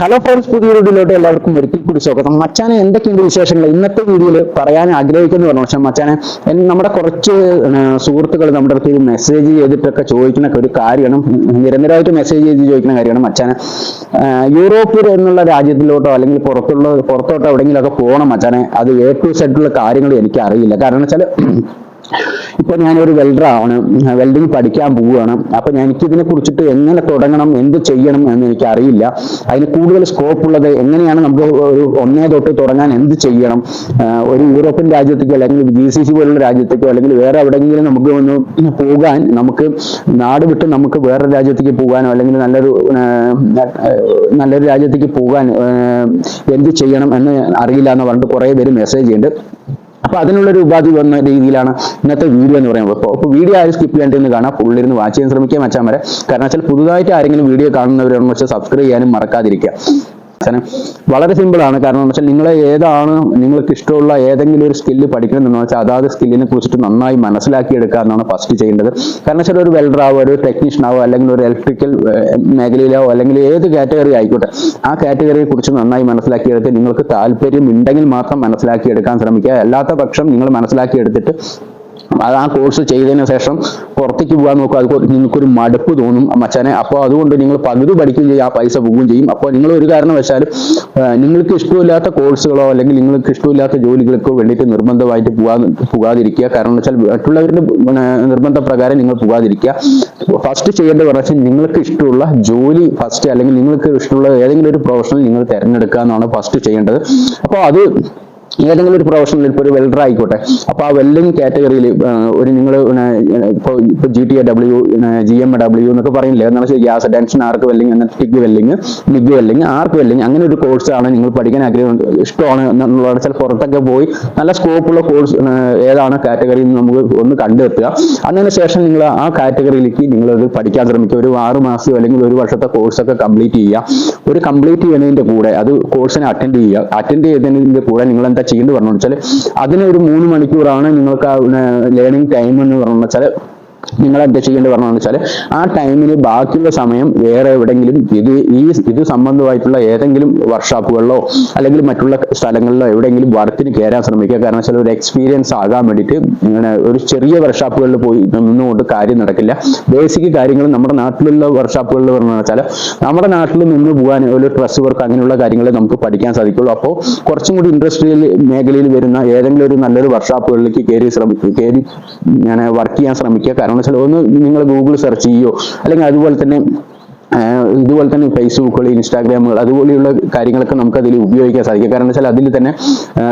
Hello friends, പുതിയ വീഡിയോയിലോട്ട് എല്ലാവർക്കും ഒരിക്കൽ കൂടി സ്വാഗതം. മച്ചാനെ എന്തൊക്കെയുണ്ട് വിശേഷങ്ങൾ? ഇന്നത്തെ വീഡിയോയിൽ പറയാൻ ആഗ്രഹിക്കുന്നു പറഞ്ഞു. പക്ഷെ മച്ചാനെ നമ്മുടെ കുറച്ച് സുഹൃത്തുക്കൾ നമ്മുടെ അടുത്ത് മെസ്സേജ് ചെയ്തിട്ടൊക്കെ ചോദിക്കുന്ന ഒരു കാര്യമാണ്, നിരന്തരമായിട്ട് മെസ്സേജ് ചെയ്ത് ചോദിക്കുന്ന കാര്യമാണ് മച്ചാനെ. യൂറോപ്പിൽ എന്നുള്ള രാജ്യത്തിലോട്ടോ അല്ലെങ്കിൽ പുറത്തോട്ടോ എവിടെയെങ്കിലുമൊക്കെ പോകണം മച്ചാനെ. അത് A to Z ഉള്ള കാര്യങ്ങൾ എനിക്ക് അറിയില്ല. കാരണം വെച്ചാൽ ഇപ്പൊ ഞാനൊരു വെൽഡറാണ്, വെൽഡിങ് പഠിക്കാൻ പോവുകയാണ്. അപ്പൊ എനിക്കിതിനെ കുറിച്ചിട്ട് എങ്ങനെ തുടങ്ങണം, എന്ത് ചെയ്യണം എന്ന് എനിക്ക് അറിയില്ല. അതിന് കൂടുതൽ സ്കോപ്പ് ഉള്ളത് എങ്ങനെയാണ്, നമുക്ക് ഒരു 1 തൊട്ട് തുടങ്ങാൻ എന്ത് ചെയ്യണം, ഒരു യൂറോപ്യൻ രാജ്യത്തേക്കോ അല്ലെങ്കിൽ GCC പോലുള്ള രാജ്യത്തേക്കോ അല്ലെങ്കിൽ വേറെ എവിടെയെങ്കിലും നമുക്ക് ഒന്ന് പോകാൻ, നമുക്ക് നാട് വിട്ട് നമുക്ക് വേറെ രാജ്യത്തേക്ക് പോകാനോ അല്ലെങ്കിൽ നല്ലൊരു രാജ്യത്തേക്ക് പോകാൻ എന്ത് ചെയ്യണം എന്ന് അറിയില്ല എന്ന് പറഞ്ഞിട്ട് കുറേ പേര് മെസ്സേജ് ചെയ്യുന്നുണ്ട്. അപ്പൊ അതിനുള്ളൊരു ഉപാധി വന്ന രീതിയിലാണ് ഇന്നത്തെ വീഡിയോ എന്ന് പറയുമ്പോൾ. അപ്പോൾ വീഡിയോ ആരും സ്കിപ്പ് ചെയ്യേണ്ടതെന്ന് കാണാം, ഫുള്ളിരുന്ന് വാച്ച് ചെയ്യാൻ ശ്രമിക്കുക മച്ചാന്മാരെ. കാരണം വെച്ചാൽ പുതുതായിട്ട് ആരെങ്കിലും വീഡിയോ കാണുന്നവരാണെന്ന് വെച്ചാൽ സബ്സ്ക്രൈബ് ചെയ്യാനും മറക്കാതിരിക്കുക. വളരെ സിമ്പിൾ ആണ്. കാരണം എന്ന് വെച്ചാൽ നിങ്ങൾക്ക് ഇഷ്ടമുള്ള ഏതെങ്കിലും ഒരു സ്കില്ല് പഠിക്കണമെന്ന് വെച്ചാൽ അതാത് സ്കില്ലിനെ കുറിച്ചിട്ട് നന്നായി മനസ്സിലാക്കിയെടുക്കുക എന്നാണ് ഫസ്റ്റ് ചെയ്യേണ്ടത്. കാരണം വെച്ചാൽ ഒരു വെൽഡർ ആവോ, ഒരു ടെക്നീഷ്യൻ ആവോ, അല്ലെങ്കിൽ ഒരു ഇലക്ട്രിക്കൽ മേഖലയിലോ അല്ലെങ്കിൽ ഏത് കാറ്റഗറി ആയിക്കോട്ടെ, ആ കാറ്റഗറിയെ കുറിച്ച് നന്നായി മനസ്സിലാക്കിയെടുത്ത് നിങ്ങൾക്ക് താല്പര്യം ഉണ്ടെങ്കിൽ മാത്രം മനസ്സിലാക്കിയെടുക്കാൻ ശ്രമിക്കുക. അല്ലാത്ത പക്ഷം നിങ്ങൾ മനസ്സിലാക്കിയെടുത്തിട്ട് ആ കോഴ്സ് ചെയ്തതിനു ശേഷം പുറത്തേക്ക് പോകാൻ നോക്കുക. അത് നിങ്ങൾക്കൊരു മടുപ്പ് തോന്നും മച്ചാനെ. അപ്പോൾ അതുകൊണ്ട് നിങ്ങൾ പകുതി പഠിക്കുകയും ചെയ്യും, ആ പൈസ പോവുകയും ചെയ്യും. അപ്പോൾ നിങ്ങൾ ഒരു കാരണവശാലും നിങ്ങൾക്ക് ഇഷ്ടമില്ലാത്ത കോഴ്സുകളോ അല്ലെങ്കിൽ നിങ്ങൾക്ക് ഇഷ്ടമില്ലാത്ത ജോലികൾക്കോ വേണ്ടിയിട്ട് നിർബന്ധമായിട്ട് പോകാതിരിക്കുക. കാരണം എന്ന് വെച്ചാൽ മറ്റുള്ളവരുടെ നിർബന്ധപ്രകാരം നിങ്ങൾ പോകാതിരിക്കുക. ഫസ്റ്റ് ചെയ്യേണ്ടത് പറഞ്ഞാൽ നിങ്ങൾക്ക് ഇഷ്ടമുള്ള ജോലി ഫസ്റ്റ്, അല്ലെങ്കിൽ നിങ്ങൾക്ക് ഇഷ്ടമുള്ള ഏതെങ്കിലും ഒരു പ്രൊഫഷണൽ നിങ്ങൾ തിരഞ്ഞെടുക്കുക എന്നാണ് ഫസ്റ്റ് ചെയ്യേണ്ടത്. അപ്പോൾ അത് ഏതെങ്കിലും ഒരു പ്രൊഫഷണൽ, ഇപ്പോൾ ഒരു വെൽഡർ ആയിക്കോട്ടെ, അപ്പൊ ആ വെൽഡിങ് കാറ്റഗറിയിൽ ഒരു നിങ്ങൾ ഇപ്പോൾ GTAW, GMAW എന്നൊക്കെ പറയില്ലേ, എന്നാൽ ഗ്യാസ് ടെൻഷൻ ആർക്ക് welding, TIG welding, MiG welding, ആർക്ക് വെൽഡിങ്, അങ്ങനെ ഒരു കോഴ്സാണ് നിങ്ങൾ പഠിക്കാൻ ഇഷ്ടമാണ് എന്നുള്ളത് വെച്ചാൽ പുറത്തൊക്കെ പോയി നല്ല സ്കോപ്പുള്ള കോഴ്സ് ഏതാണ് കാറ്റഗറി എന്ന് നമുക്ക് ഒന്ന് കണ്ടെത്തുക. അതിനുശേഷം നിങ്ങൾ ആ കാറ്റഗറിയിലേക്ക് നിങ്ങളത് പഠിക്കാൻ ശ്രമിക്കുക. ഒരു 6 മാസം അല്ലെങ്കിൽ 1 വർഷത്തെ കോഴ്സൊക്കെ കംപ്ലീറ്റ് ചെയ്യുക. ഒരു കംപ്ലീറ്റ് ചെയ്യുന്നതിന്റെ കൂടെ അത് കോഴ്സിനെ അറ്റൻഡ് ചെയ്യുന്നതിന്റെ കൂടെ നിങ്ങൾ എന്താ ചെയ്യേണ്ടത് പറഞ്ഞു വെച്ചാൽ അതിന് ഒരു 3 മണിക്കൂറാണ് നിങ്ങൾക്ക് ലേണിംഗ് ടൈം എന്ന് പറഞ്ഞു വെച്ചാൽ നിങ്ങൾ എന്താ ചെയ്യേണ്ടത് പറഞ്ഞു വെച്ചാൽ ആ ടൈമിന് ബാക്കിയുള്ള സമയം വേറെ എവിടെയെങ്കിലും ഇത് സംബന്ധമായിട്ടുള്ള ഏതെങ്കിലും വർക്ക്ഷോപ്പുകളിലോ അല്ലെങ്കിൽ മറ്റുള്ള സ്ഥലങ്ങളിലോ എവിടെയെങ്കിലും വർക്കിന് കയറാൻ ശ്രമിക്കുക. കാരണം വെച്ചാൽ ഒരു എക്സ്പീരിയൻസ് ആകാൻ വേണ്ടിയിട്ട് ഇങ്ങനെ ഒരു ചെറിയ വർക്ക്ഷോപ്പുകളിൽ പോയി നിന്നുകൊണ്ട് കാര്യം നടക്കില്ല. ബേസിക് കാര്യങ്ങൾ നമ്മുടെ നാട്ടിലുള്ള വർക്ക്ഷോപ്പുകളിൽ പറഞ്ഞു വെച്ചാൽ നമ്മുടെ നാട്ടിൽ നിന്ന് പോകാൻ ഒരു ഡ്രസ് വർക്ക് അങ്ങനെയുള്ള കാര്യങ്ങൾ നമുക്ക് പഠിക്കാൻ സാധിക്കുള്ളൂ. അപ്പോൾ കുറച്ചും കൂടി ഇൻഡസ്ട്രിയൽ മേഖലയിൽ വരുന്ന ഏതെങ്കിലും ഒരു നല്ലൊരു വർക്ക്ഷോപ്പുകളിലേക്ക് കയറി ഞാൻ വർക്ക് ചെയ്യാൻ ശ്രമിക്കുക. കാരണം വെച്ചാൽ ഒന്ന് നിങ്ങൾ ഗൂഗിൾ സെർച്ച് ചെയ്യോ, അല്ലെങ്കിൽ ഇതുപോലെ തന്നെ ഫേസ്ബുക്കുകൾ, ഇൻസ്റ്റാഗ്രാമുകൾ അതുപോലെയുള്ള കാര്യങ്ങളൊക്കെ നമുക്ക് അതിൽ ഉപയോഗിക്കാൻ സാധിക്കും. കാരണം വെച്ചാൽ അതിൽ തന്നെ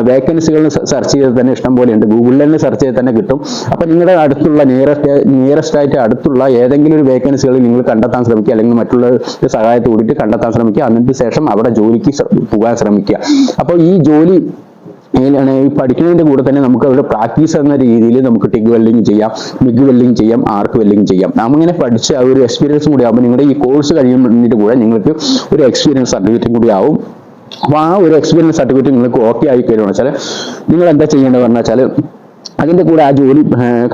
വേക്കൻസികൾ സെർച്ച് ചെയ്ത് തന്നെ ഇഷ്ടം പോലെ ഉണ്ട്. ഗൂഗിളിൽ തന്നെ സെർച്ച് ചെയ്ത് തന്നെ കിട്ടും. അപ്പൊ നിങ്ങളുടെ അടുത്തുള്ള നിയറസ്റ്റ് ആയിട്ട് അടുത്തുള്ള ഏതെങ്കിലും ഒരു വേക്കൻസികൾ നിങ്ങൾ കണ്ടെത്താൻ ശ്രമിക്കുക, അല്ലെങ്കിൽ മറ്റുള്ള സഹായത്തോട് കൂടിയിട്ട് കണ്ടെത്താൻ ശ്രമിക്കുക. അതിന് ശേഷം അവിടെ ജോലിക്ക് പോകാൻ ശ്രമിക്കുക. അപ്പോൾ ഈ ജോലി ഈ പഠിക്കുന്നതിന്റെ കൂടെ തന്നെ നമുക്ക് അവിടെ പ്രാക്ടീസ് എന്ന രീതിയിൽ നമുക്ക് ടിഗ് വെൽഡിങ് ചെയ്യാം, മിഗ് വെൽഡിങ് ചെയ്യാം, ആർക്ക് വെൽഡിങ് ചെയ്യാം. അങ്ങനെ പഠിച്ച ഒരു എക്സ്പീരിയൻസും കൂടി ആകുമ്പോൾ നിങ്ങളുടെ ഈ കോഴ്സ് കഴിയുന്നതിന്റെ കൂടെ നിങ്ങൾക്ക് ഒരു എക്സ്പീരിയൻസ് സർട്ടിഫിക്കറ്റും കൂടി ആവും. അപ്പോൾ ആ ഒരു എക്സ്പീരിയൻസ് സർട്ടിഫിക്കറ്റ് നിങ്ങൾക്ക് ഓക്കെ ആയി കഴിയുമെന്ന് വെച്ചാൽ നിങ്ങൾ എന്താ ചെയ്യേണ്ടതെന്ന് വെച്ചാൽ അതിന്റെ കൂടെ ആ ജോലി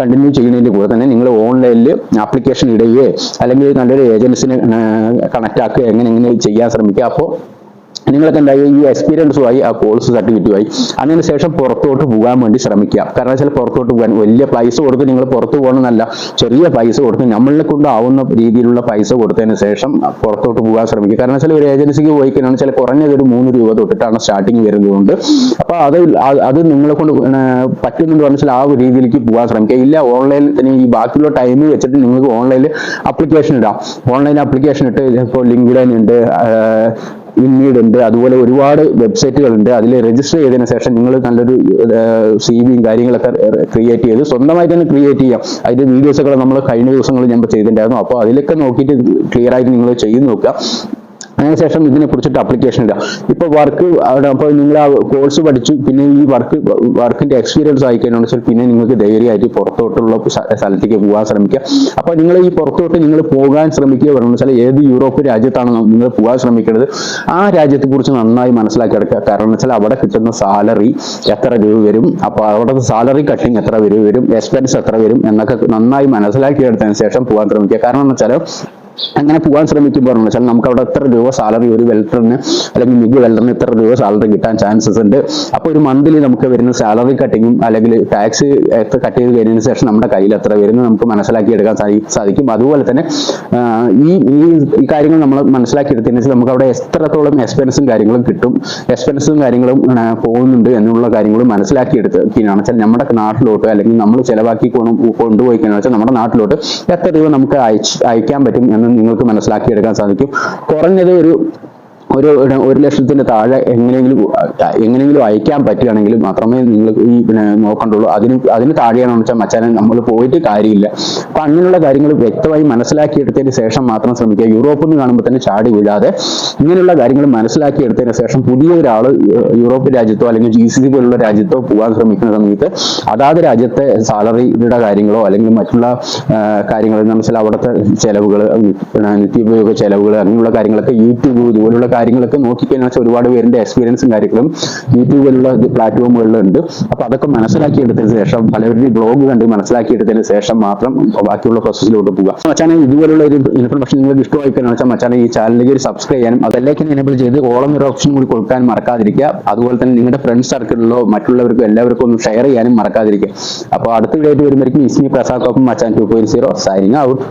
കണ്ടിന്യൂ ചെയ്യുന്നതിന്റെ കൂടെ തന്നെ നിങ്ങൾ ഓൺലൈനിൽ ആപ്ലിക്കേഷൻ ഇടുകയോ അല്ലെങ്കിൽ നല്ലൊരു ഏജൻസിനെ കണക്ട് ആക്കുക, എങ്ങനെ ചെയ്യാൻ ശ്രമിക്കുക. അപ്പോൾ നിങ്ങൾക്ക് എന്തായി ഈ എക്സ്പീരിയൻസുമായി ആ കോഴ്സ് സർട്ടിഫിക്കറ്റുമായി അതിനുശേഷം പുറത്തോട്ട് പോകാൻ വേണ്ടി ശ്രമിക്കുക. കാരണം വെച്ചാൽ പുറത്തോട്ട് പോകാൻ വലിയ പൈസ കൊടുത്ത് നിങ്ങൾ പുറത്തു പോകണമെന്നല്ല, ചെറിയ പൈസ കൊടുത്ത് നമ്മളെ കൊണ്ടാവുന്ന രീതിയിലുള്ള പൈസ കൊടുത്തതിന് ശേഷം പുറത്തോട്ട് പോകാൻ ശ്രമിക്കുക. കാരണം വെച്ചാൽ ഒരു ഏജൻസിക്ക് പോയി കഴിഞ്ഞാൽ ചില കുറഞ്ഞത് ഒരു 3 രൂപ തൊട്ടിട്ടാണ് സ്റ്റാർട്ടിങ് വരുന്നതുകൊണ്ട്. അപ്പൊ അത് നിങ്ങളെ കൊണ്ട് പറ്റുന്നുണ്ട് പറഞ്ഞാൽ ആ ഒരു രീതിയിലേക്ക് പോകാൻ ശ്രമിക്കുക. ഇല്ല ഓൺലൈനിൽ തന്നെ ഈ ബാക്കിയുള്ള ടൈം വെച്ചിട്ട് നിങ്ങൾക്ക് ഓൺലൈനിൽ ആപ്ലിക്കേഷൻ ഇടാം. ഓൺലൈൻ ആപ്ലിക്കേഷൻ ഇട്ട് ഇപ്പോൾ ലിങ്ക്ഡ്ഇൻ ഉണ്ട്, ഇൻഡീഡ് ഉണ്ട്, അതുപോലെ ഒരുപാട് വെബ്സൈറ്റുകളുണ്ട്. അതിൽ രജിസ്റ്റർ ചെയ്തതിനു ശേഷം നിങ്ങൾ നല്ലൊരു CV കാര്യങ്ങളൊക്കെ ക്രിയേറ്റ് ചെയ്ത് സ്വന്തമായിട്ട് തന്നെ ക്രിയേറ്റ് ചെയ്യാം. അതിന്റെ വീഡിയോസൊക്കെ നമ്മൾ കഴിഞ്ഞ ദിവസങ്ങളിൽ ഞാൻ ചെയ്തിട്ടുണ്ടായിരുന്നു. അപ്പോൾ അതിലൊക്കെ നോക്കിയിട്ട് ക്ലിയർ ആയിട്ട് നിങ്ങൾ ചെയ്ത് നോക്കുക. അതിനുശേഷം ഇതിനെ കുറിച്ചിട്ട് അപ്ലിക്കേഷൻ ഇടുക. ഇപ്പൊ വർക്ക് അപ്പോൾ നിങ്ങൾ ആ കോഴ്സ് പഠിച്ചു, പിന്നെ ഈ വർക്കിന്റെ എക്സ്പീരിയൻസ് ആയിക്കഴിഞ്ഞാൽ വെച്ചാൽ പിന്നെ നിങ്ങൾക്ക് ധൈര്യമായിട്ട് പുറത്തോട്ടുള്ള സ്ഥലത്തേക്ക് പോകാൻ ശ്രമിക്കുക. അപ്പൊ നിങ്ങൾ ഈ പുറത്തോട്ട് നിങ്ങൾ പോകാൻ ശ്രമിക്കുക പറഞ്ഞു വെച്ചാൽ ഏത് യൂറോപ്പ് രാജ്യത്താണ് നിങ്ങൾ പോകാൻ ശ്രമിക്കുന്നത് ആ രാജ്യത്തെ കുറിച്ച് നന്നായി മനസ്സിലാക്കി എടുക്കുക. കാരണം വെച്ചാൽ അവിടെ കിട്ടുന്ന സാലറി എത്ര രൂപ വരും, അപ്പൊ അവിടുത്തെ സാലറി കട്ടിങ് എത്ര വരും, എക്സ്പെൻസ് എത്ര വരും എന്നൊക്കെ നന്നായി മനസ്സിലാക്കി എടുത്തതിന് ശേഷം പോകാൻ ശ്രമിക്കുക. കാരണം എന്ന് വെച്ചാൽ അങ്ങനെ പോകാൻ ശ്രമിക്കുമ്പോൾ വെച്ചാൽ നമുക്ക് അവിടെ എത്ര രൂപ സാലറി ഒരു വെൽഡറിന് അല്ലെങ്കിൽ മിഗ് വെൽഡറിന് എത്ര രൂപ സാലറി കിട്ടാൻ ചാൻസസ് ഉണ്ട്. അപ്പോൾ ഒരു മന്ത്ലി നമുക്ക് വരുന്ന സാലറി കട്ടിങ്ങും അല്ലെങ്കിൽ ടാക്സ് എത്ര കട്ട് ചെയ്ത് കഴിഞ്ഞതിന് ശേഷം നമ്മുടെ കയ്യിൽ എത്ര വരുന്നത് നമുക്ക് മനസ്സിലാക്കി എടുക്കാൻ സാധിക്കും. അതുപോലെ തന്നെ ഈ കാര്യങ്ങൾ നമ്മൾ മനസ്സിലാക്കി എടുത്തതിന് ശേഷം നമുക്ക് അവിടെ എത്രത്തോളം എക്സ്പെൻസും കാര്യങ്ങളും കിട്ടും, എക്സ്പെൻസും കാര്യങ്ങളും പോകുന്നുണ്ട് എന്നുള്ള കാര്യങ്ങളും മനസ്സിലാക്കി എടുത്തതിനാണ് വെച്ചാൽ നമ്മുടെ നാട്ടിലോട്ട് അല്ലെങ്കിൽ നമ്മൾ ചിലവാക്കി കൊണ്ടുപോയി കഴിഞ്ഞാൽ വെച്ചാൽ നമ്മുടെ നാട്ടിലോട്ട് എത്ര രൂപ നമുക്ക് അയക്കാൻ പറ്റും എന്ന് നിങ്ങൾക്ക് മനസ്സിലാക്കിയെടുക്കാൻ സാധിക്കും. കുറഞ്ഞത് ഒരു 1,00,000 താഴെ എങ്ങനെയെങ്കിലും അയക്കാൻ പറ്റുകയാണെങ്കിൽ മാത്രമേ നിങ്ങൾ ഈ നോക്കണ്ടുള്ളൂ. അതിന് താഴെയാണെന്ന് വെച്ചാൽ മച്ചാനെ നമ്മൾ പോയിട്ട് കാര്യമില്ല. അപ്പൊ അങ്ങനെയുള്ള കാര്യങ്ങൾ വ്യക്തമായി മനസ്സിലാക്കിയെടുത്തതിന് ശേഷം മാത്രം ശ്രമിക്കുക. യൂറോപ്പിൽ നിന്ന് കാണുമ്പോൾ തന്നെ ചാടി വീഴാതെ ഇങ്ങനെയുള്ള കാര്യങ്ങൾ മനസ്സിലാക്കിയെടുത്തതിന് ശേഷം പുതിയ ഒരാൾ യൂറോപ്പ് രാജ്യത്തോ അല്ലെങ്കിൽ GCC പോലുള്ള രാജ്യത്തോ പോകാൻ ശ്രമിക്കുന്ന സമയത്ത് അതാത് രാജ്യത്തെ സാലറിയുടെ കാര്യങ്ങളോ അല്ലെങ്കിൽ മറ്റുള്ള കാര്യങ്ങൾ എന്ന് വെച്ചാൽ അവിടുത്തെ ചെലവുകൾ, നിത്യോപയോഗ ചെലവുകൾ, അങ്ങനെയുള്ള കാര്യങ്ങളൊക്കെ യൂട്യൂബ് ഇതുപോലുള്ള കാര്യങ്ങളൊക്കെ നോക്കിക്കഴിഞ്ഞാൽ ഒരുപാട് പേരുടെ എക്സ്പീരിയൻസും കാര്യങ്ങളും യൂട്യൂബിലുള്ള പ്ലാറ്റ്ഫോമുകളിലുണ്ട്. അപ്പൊ അതൊക്കെ മനസ്സിലാക്കിയെടുത്തതിന് ശേഷം പലരുടെയും ബ്ലോഗ് കണ്ട് മനസ്സിലാക്കിയെടുത്തതിന് ശേഷം മാത്രം ബാക്കിയുള്ള പ്രോസസ്സിലോട്ട് പോകുക. മച്ചാനെ ഇതുപോലുള്ള ഒരു ഇൻഫർമേഷൻ നിങ്ങൾക്ക് ഇഷ്ടമായി കഴിഞ്ഞാൽ വെച്ചാൽ മച്ചാനെ ഈ ചാനലിലേക്ക് സബ്സ്ക്രൈബ് ചെയ്യാനും അതിലേക്ക് എനേബിൾ ചെയ്ത് ഓളം ഒരു ഓപ്ഷൻ കൂടി കൊടുക്കാൻ മറക്കാതിരിക്കുക. അതുപോലെ തന്നെ നിങ്ങളുടെ ഫ്രണ്ട്സ് സർക്കിളിലോ മറ്റുള്ളവർക്കും എല്ലാവർക്കും ഒന്ന് ഷെയർ ചെയ്യാനും മറക്കാതിരിക്കുക. അപ്പോൾ അടുത്ത വീഡിയോ വരുമ്പോഴേക്കും ഇസ്മി പ്രസാദ് മച്ചാൻ 2.0 സൈനിങ് ഔട്ട്.